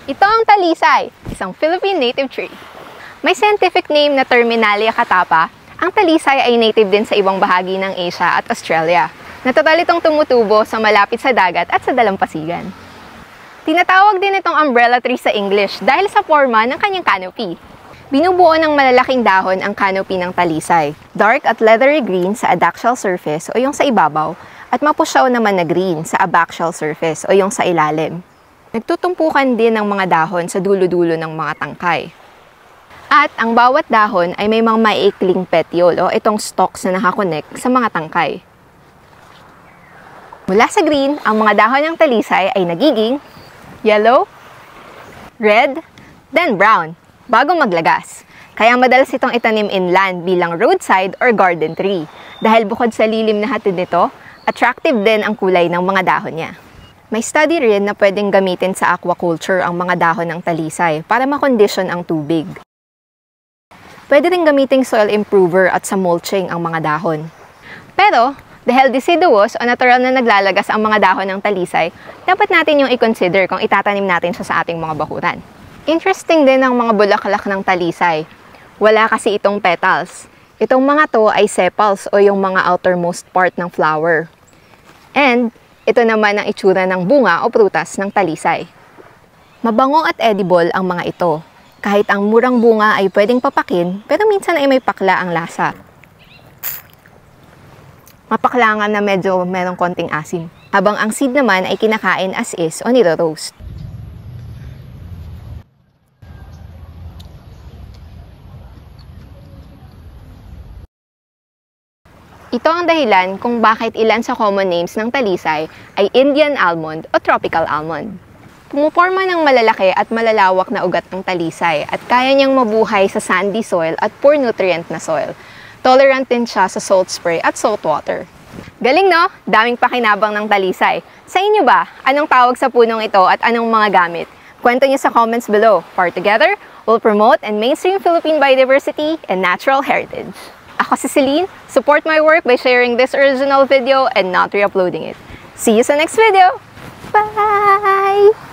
Ito ang talisay, isang Philippine native tree. May scientific name na Terminalia catapa. Ang talisay ay native din sa ibang bahagi ng Asia at Australia. Natural itong tumutubo sa malapit sa dagat at sa dalampasigan. Tinatawag din itong umbrella tree sa English dahil sa forma ng kanyang canopy. Binubuo ng malalaking dahon ang canopy ng talisay. Dark at leathery green sa adaxial surface o yung sa ibabaw, at mapusyaw naman na green sa abaxial surface o yung sa ilalim. Nagtutumpukan din ng mga dahon sa dulo-dulo ng mga tangkay. At ang bawat dahon ay may mga maiikling petiole o itong stalks na nakakonect sa mga tangkay. Mula sa green, ang mga dahon ng talisay ay nagiging yellow, red, then brown, bago maglagas. Kaya madalas itong itanim inland bilang roadside or garden tree. Dahil bukod sa lilim na hatid nito, attractive din ang kulay ng mga dahon niya. May study rin na pwedeng gamitin sa aquaculture ang mga dahon ng talisay para makondisyon ang tubig. Pwede rin gamiting soil improver at sa mulching ang mga dahon. Pero, dahil deciduous o natural na naglalagas ang mga dahon ng talisay, dapat natin yung i-consider kung itatanim natin siya sa ating mga bakuran. Interesting din ang mga bulaklak ng talisay. Wala kasi itong petals. Itong mga to ay sepals o yung mga outermost part ng flower. And, ito naman ang itsura ng bunga o prutas ng talisay. Mabango at edible ang mga ito. Kahit ang murang bunga ay pwedeng papakin, pero minsan ay may pakla ang lasa. Mapaklangan na medyo merong konting asim. Habang ang seed naman ay kinakain as is o niro-roast. Ito ang dahilan kung bakit ilan sa common names ng talisay ay Indian almond o tropical almond. Pumuporma ng malalaki at malalawak na ugat ng talisay at kaya niyang mabuhay sa sandy soil at poor nutrient na soil. Tolerant din siya sa salt spray at salt water. Galing no? Daming pakinabang ng talisay. Sa inyo ba? Anong tawag sa punong ito at anong mga gamit? Kwento niyo sa comments below. For together, we'll promote and mainstream Philippine biodiversity and natural heritage. Ako si Celine. Support my work by sharing this original video and not re-uploading it. See you sa next video! Bye!